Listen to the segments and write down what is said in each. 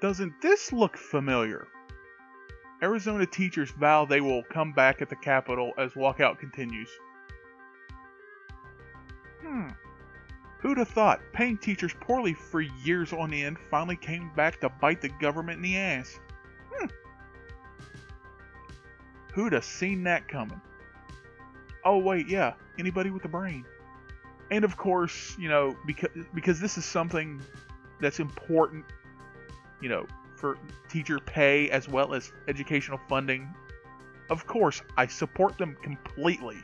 Doesn't this look familiar? Arizona teachers vow they will come back at the Capitol as walkout continues. Who'd have thought paying teachers poorly for years on end finally came back to bite the government in the ass? Who'd have seen that coming? Oh wait, yeah, anybody with a brain. And of course, because this is something that's important, for teacher pay as well as educational funding, of course, I support them completely.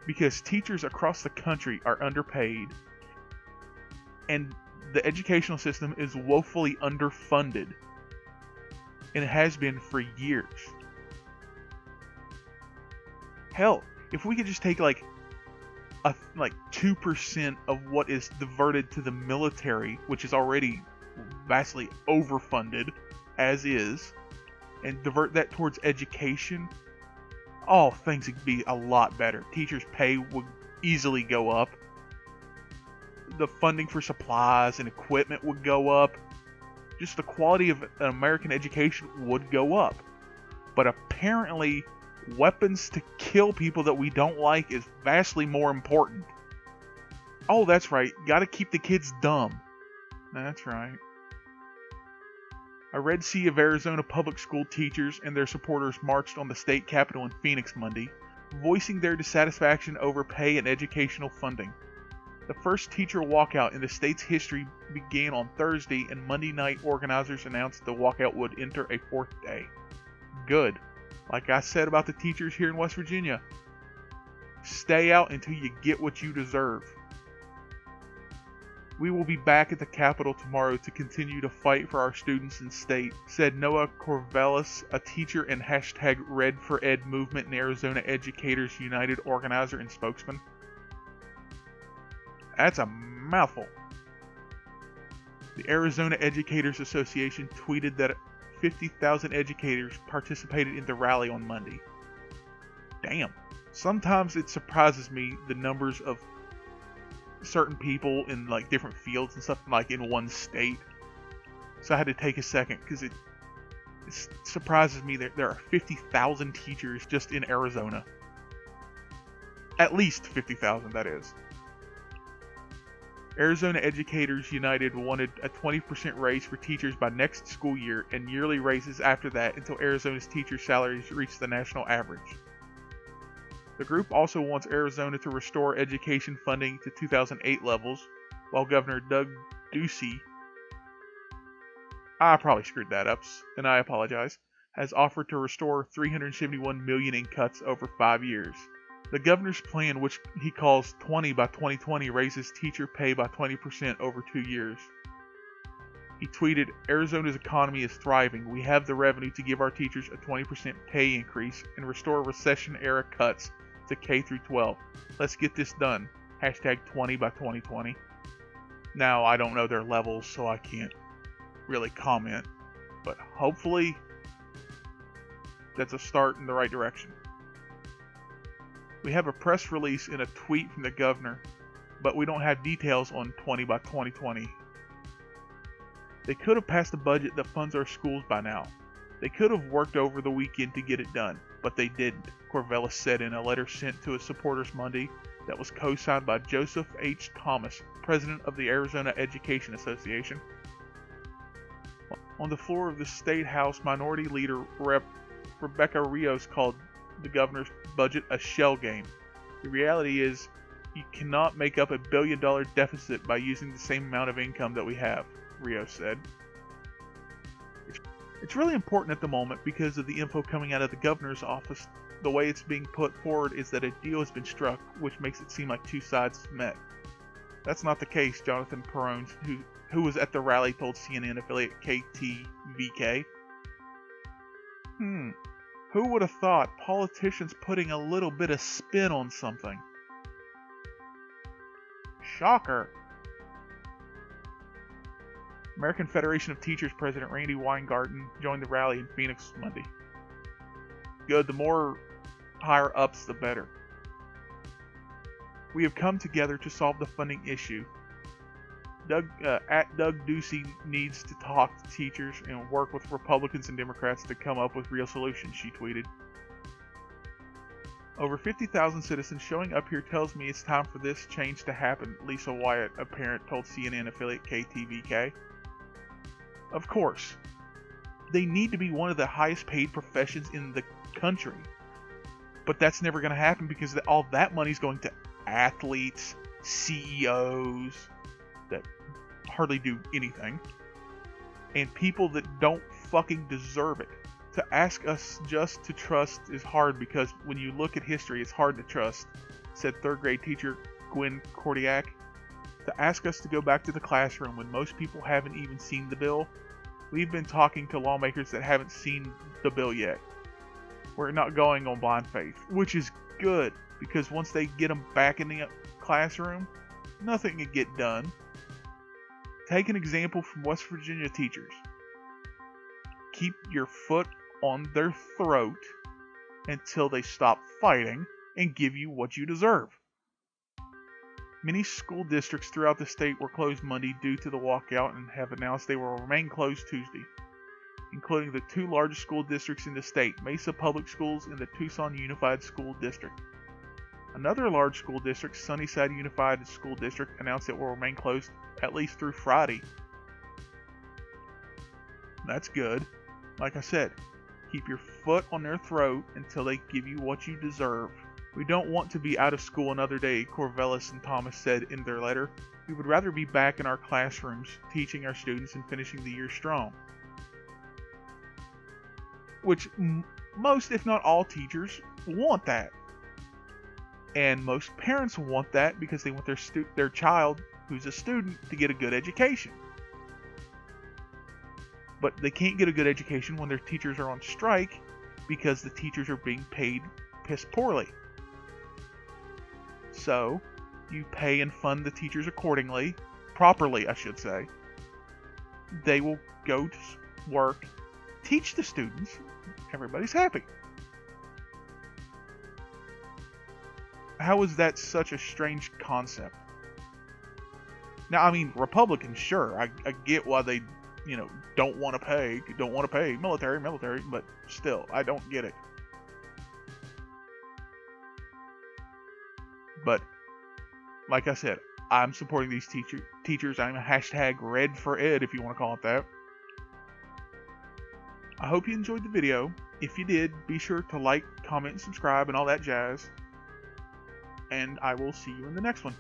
Because teachers across the country are underpaid, and the educational system is woefully underfunded, and it has been for years. Hell, if we could just take like 2% of what is diverted to the military, which is already vastly overfunded as is, and divert that towards education, things would be a lot better. Teachers' pay would easily go up. The funding for supplies and equipment would go up. Just the quality of an American education would go up. But apparently, weapons to kill people that we don't like is vastly more important. Oh, that's right. Gotta keep the kids dumb. That's right. A red sea of Arizona public school teachers and their supporters marched on the state capitol in Phoenix Monday, voicing their dissatisfaction over pay and educational funding. The first teacher walkout in the state's history began on Thursday, and Monday night organizers announced the walkout would enter a fourth day. Good. Like I said about the teachers here in West Virginia, stay out until you get what you deserve. We will be back at the Capitol tomorrow to continue to fight for our students and state, said Noah Corvallis, a teacher and #RedForEd movement and Arizona Educators United organizer and spokesman. That's a mouthful. The Arizona Educators Association tweeted that 50,000 educators participated in the rally on Monday. Damn. Sometimes it surprises me the numbers of certain people in different fields and stuff in one state. So I had to take a second because it surprises me that there are 50,000 teachers just in Arizona. At least 50,000, that is. Arizona Educators United wanted a 20% raise for teachers by next school year and yearly raises after that until Arizona's teacher salaries reach the national average. The group also wants Arizona to restore education funding to 2008 levels, while Governor Doug Ducey, I probably screwed that up, and I apologize, has offered to restore $371 million in cuts over 5 years. The governor's plan, which he calls 20 by 2020, raises teacher pay by 20% over 2 years. He tweeted, "Arizona's economy is thriving. We have the revenue to give our teachers a 20% pay increase and restore recession-era cuts to K through 12. Let's get this done. #20 by 2020. Now, I don't know their levels, so I can't really comment, but hopefully that's a start in the right direction. We have a press release and a tweet from the governor, but we don't have details on 20 by 2020. They could have passed a budget that funds our schools by now. They could have worked over the weekend to get it done, but they didn't," Corvallis said in a letter sent to his supporters Monday that was co-signed by Joseph H. Thomas, president of the Arizona Education Association. On the floor of the State House, Minority Leader Rep. Rebecca Rios called the governor's budget a shell game. The reality is, you cannot make up $1 billion deficit by using the same amount of income that we have, Rios said. It's really important at the moment because of the info coming out of the governor's office. The way it's being put forward is that a deal has been struck, which makes it seem like two sides met. That's not the case, Jonathan Perrone, who was at the rally, told CNN affiliate KTVK. Who would have thought politicians putting a little bit of spin on something? Shocker. American Federation of Teachers President Randy Weingarten joined the rally in Phoenix Monday. Good, the more higher ups, the better. "We have come together to solve the funding issue. Doug Ducey needs to talk to teachers and work with Republicans and Democrats to come up with real solutions, she tweeted. Over 50,000 citizens showing up here tells me it's time for this change to happen, Lisa Wyatt, a parent, told CNN affiliate KTVK. Of course, they need to be one of the highest paid professions in the country. But that's never going to happen because all that money is going to athletes, CEOs that hardly do anything, and people that don't fucking deserve it. To ask us just to trust is hard because when you look at history, it's hard to trust, said third grade teacher Gwen Kordiak. To ask us to go back to the classroom when most people haven't even seen the bill. We've been talking to lawmakers that haven't seen the bill yet. We're not going on blind faith, which is good because once they get them back in the classroom, nothing can get done. Take an example from West Virginia teachers. Keep your foot on their throat until they stop fighting and give you what you deserve. Many school districts throughout the state were closed Monday due to the walkout and have announced they will remain closed Tuesday, including the two largest school districts in the state, Mesa Public Schools and the Tucson Unified School District. Another large school district, Sunnyside Unified School District, announced it will remain closed at least through Friday. That's good. Like I said, keep your foot on their throat until they give you what you deserve. We don't want to be out of school another day, Corvallis and Thomas said in their letter. We would rather be back in our classrooms, teaching our students and finishing the year strong. Which most, if not all, teachers want that. And most parents want that because they want their child, who's a student, to get a good education. But they can't get a good education when their teachers are on strike because the teachers are being paid piss poorly. So, you pay and fund the teachers accordingly, properly I should say. They will go to work, teach the students, everybody's happy. How is that such a strange concept? Now, I mean, Republicans, sure, I get why they, don't want to pay military, but still, I don't get it. But, like I said, I'm supporting these teachers. I'm a hashtag red for ed, if you want to call it that. I hope you enjoyed the video. If you did, be sure to like, comment, and subscribe, and all that jazz. And I will see you in the next one.